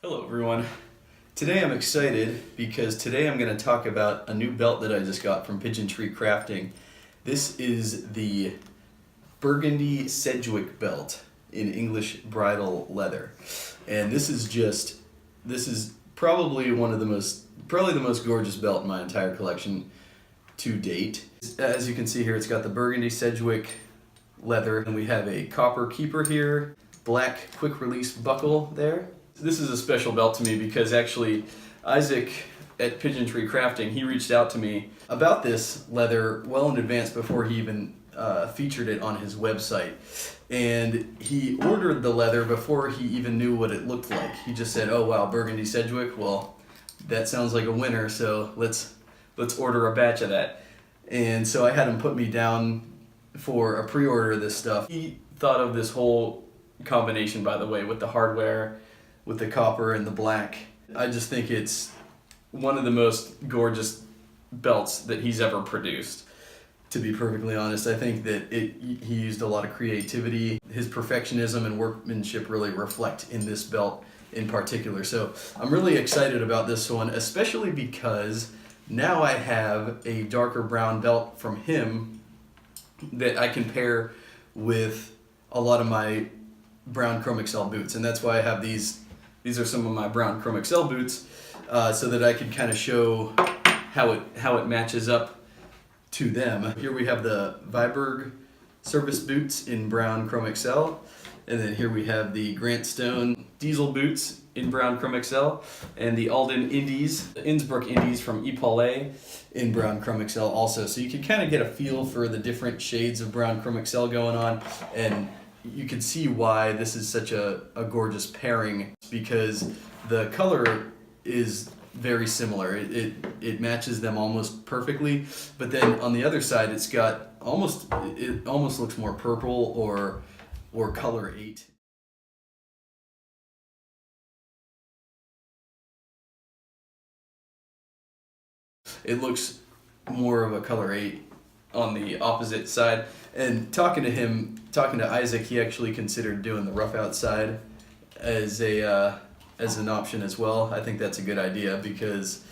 Hello everyone. Today I'm excited because today I'm going to talk about a new belt that I just got from Pigeon Crafting. This is the Burgundy Sedgwick belt in English bridle leather. And this is probably the most gorgeous belt in my entire collection to date. As you can see here, it's got the Burgundy Sedgwick leather, and we have a copper keeper here, black quick release buckle there. This is a special belt to me because actually Isaac at Pigeon Crafting, he reached out to me about this leather well in advance before he even featured it on his website. And he ordered the leather before he even knew what it looked like. He just said, "Oh wow, Burgundy Sedgwick, well, that sounds like a winner, so let's order a batch of that." And so I had him put me down for a pre-order of this stuff. He thought of this whole combination, by the way, with the hardware, with the copper and the black. I just think it's one of the most gorgeous belts that he's ever produced. To be perfectly honest, I think that he used a lot of creativity. His perfectionism and workmanship really reflect in this belt in particular. So I'm really excited about this one, especially because now I have a darker brown belt from him that I can pair with a lot of my brown Chrome XL boots, and that's why I have these. These are some of my brown Chrome XL boots, so that I can kind of show how it matches up to them. Here we have the Viberg service boots in brown Chrome XL, and then here we have the Grant Stone diesel boots in brown Chrome XL, and the Alden Indies, the Innsbruck Indies from Epaulet in brown Chrome XL also. So you can kind of get a feel for the different shades of brown Chrome XL going on, and you can see why this is such a gorgeous pairing, because the color is very similar. It matches them almost perfectly, but then on the other side it almost looks more purple or color 8. It looks more of a color 8 on the opposite side. And talking to Isaac, he actually considered doing the rough outside as an option as well. I think that's a good idea because,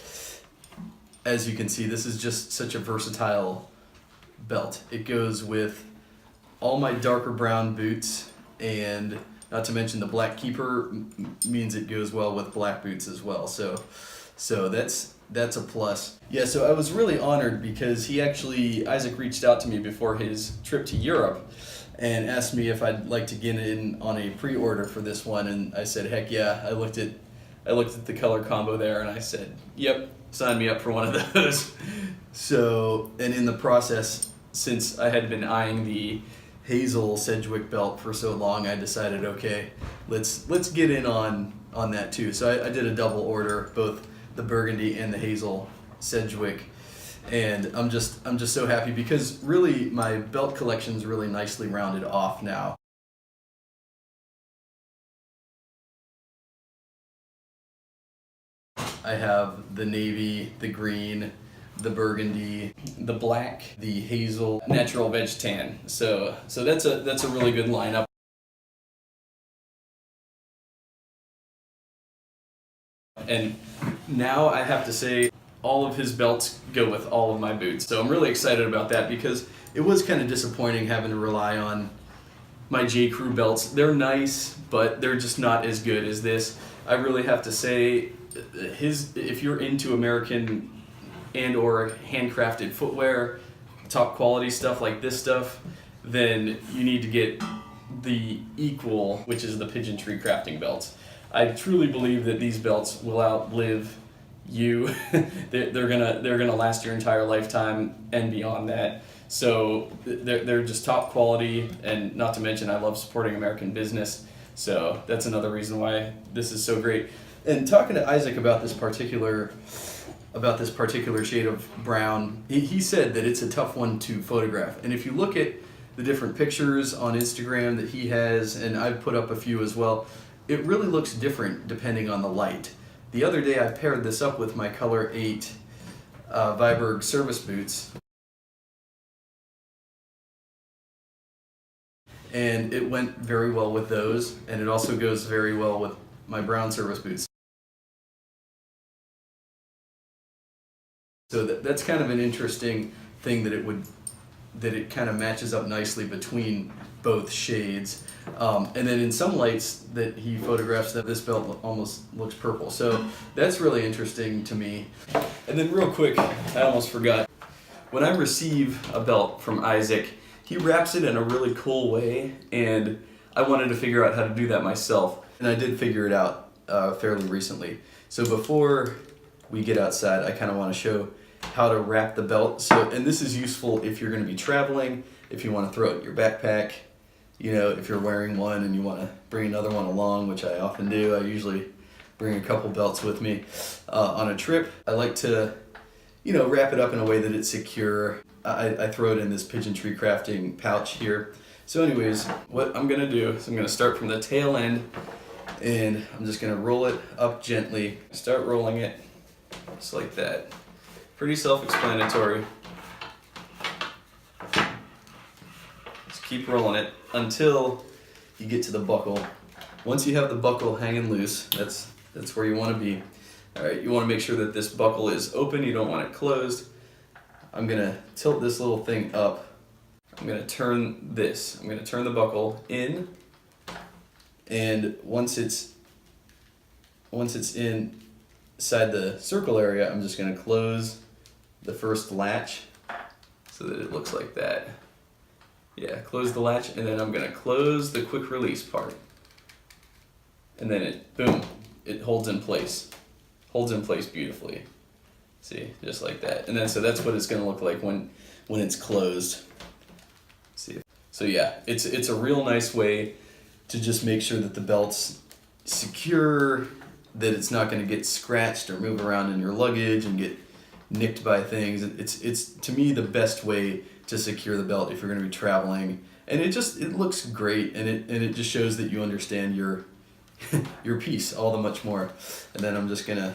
as you can see, this is just such a versatile belt. It goes with all my darker brown boots, and not to mention the black keeper means it goes well with black boots as well. So that's a plus. Yeah, so I was really honored because Isaac reached out to me before his trip to Europe and asked me if I'd like to get in on a pre-order for this one, and I said, heck yeah. I looked at the color combo there and I said, yep, sign me up for one of those. So, and in the process, since I had been eyeing the hazel Sedgwick belt for so long, I decided, okay, let's get in on that too. So I did a double order, both the Burgundy and the hazel Sedgwick, and I'm just so happy because really my belt collection's really nicely rounded off now. I have the navy, the green, the burgundy, the black, the hazel, natural veg tan. So that's a really good lineup. And now I have to say all of his belts go with all of my boots. So I'm really excited about that because it was kind of disappointing having to rely on my J. Crew belts. They're nice, but they're just not as good as this. I really have to say, if you're into American and or handcrafted footwear, top quality stuff like this stuff, then you need to get the equal, which is the Pigeon Crafting belts. I truly believe that these belts will outlive you. they're gonna last your entire lifetime and beyond that. So they're just top quality, and not to mention I love supporting American business. So that's another reason why this is so great. And talking to Isaac about this particular shade of brown, he said that it's a tough one to photograph. And if you look at the different pictures on Instagram that he has, and I've put up a few as well, it really looks different depending on the light. The other day I paired this up with my color 8 Viberg service boots, and it went very well with those, and it also goes very well with my brown service boots. So that's kind of an interesting thing that it kind of matches up nicely between both shades. And then in some lights that he photographs, that this belt almost looks purple. So that's really interesting to me. And then real quick, I almost forgot. When I receive a belt from Isaac, he wraps it in a really cool way, and I wanted to figure out how to do that myself. And I did figure it out fairly recently. So before we get outside, I kind of want to show how to wrap the belt. And this is useful if you're going to be traveling, if you want to throw it in your backpack, you know, if you're wearing one and you want to bring another one along, which I often do. I usually bring a couple belts with me on a trip. I like to, you know, wrap it up in a way that it's secure. I throw it in this Pigeon tree crafting pouch here. So anyways, what I'm going to do is I'm going to start from the tail end, and I'm just going to roll it up gently. Start rolling it just like that. Pretty self-explanatory. Just keep rolling it until you get to the buckle. Once you have the buckle hanging loose, that's where you want to be. All right, you want to make sure that this buckle is open. You don't want it closed. I'm gonna tilt this little thing up. I'm gonna turn this. I'm gonna turn the buckle in, and once it's inside the circle area, I'm just gonna close the first latch so that it looks like that. Yeah, close the latch, and then I'm gonna close the quick release part. And then boom, it holds in place. Holds in place beautifully. See, just like that. And then so that's what it's gonna look like when it's closed. See. So yeah, it's a real nice way to just make sure that the belt's secure, that it's not gonna get scratched or move around in your luggage and get nicked by things. It's to me the best way to secure the belt if you're gonna be traveling. And it looks great, and it just shows that you understand your piece all the much more. And then I'm just gonna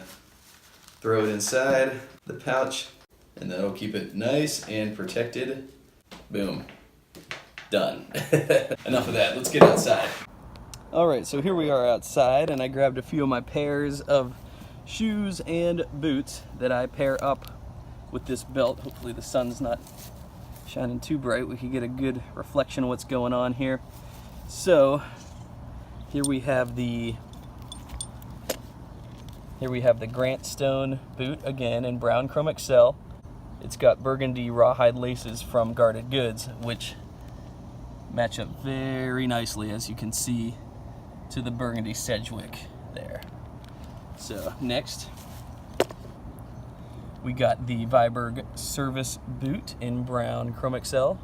throw it inside the pouch, and that'll keep it nice and protected. Boom. Done. Enough of that. Let's get outside. Alright, so here we are outside, and I grabbed a few of my pairs of shoes and boots that I pair up with this belt. Hopefully the sun's not shining too bright. We can get a good reflection of what's going on here. So here we have the Grant Stone boot, again in brown chrome excel. It's got burgundy rawhide laces from Guarded Goods, which match up very nicely, as you can see, to the burgundy Sedgwick there. So next, we got the Viberg service boot in brown chrome excel.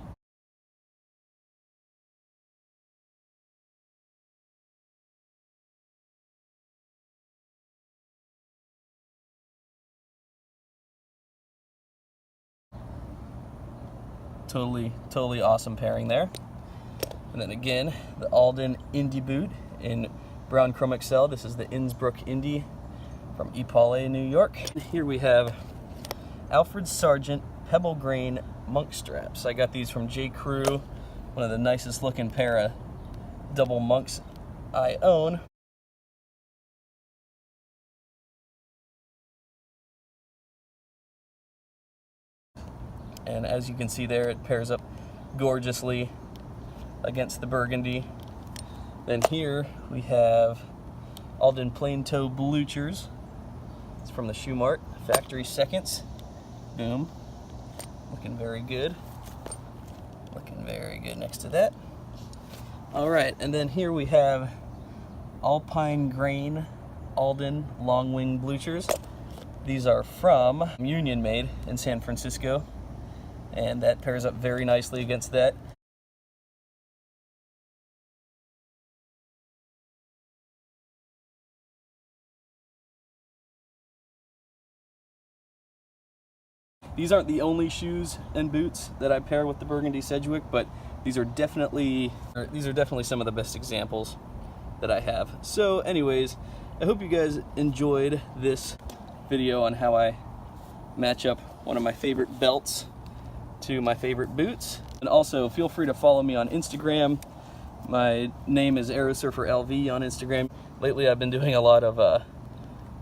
Totally awesome pairing there. And then again, the Alden Indie boot in brown chrome excel. This is the Innsbruck Indie from Epaulet, New York. Here we have Alfred Sargent Pebble Grain monk straps. I got these from J. Crew, one of the nicest looking pair of double monks I own. And as you can see there, it pairs up gorgeously against the burgundy. Then here we have Alden plain toe bluchers. It's from the Shoe Mart, factory seconds. Boom. Looking very good. Looking very good next to that. All right, and then here we have Alpine Grain Alden long wing bluchers. These are from Union Made in San Francisco, and that pairs up very nicely against that. These aren't the only shoes and boots that I pair with the Burgundy Sedgwick, but these are definitely some of the best examples that I have. So anyways, I hope you guys enjoyed this video on how I match up one of my favorite belts to my favorite boots. And also feel free to follow me on Instagram. My name is AeroSurferLV on Instagram. Lately I've been doing a lot of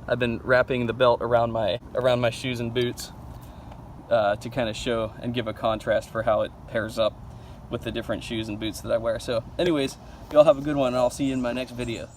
I've been wrapping the belt around my shoes and boots. to kind of show and give a contrast for how it pairs up with the different shoes and boots that I wear. So anyways, y'all have a good one, and I'll see you in my next video.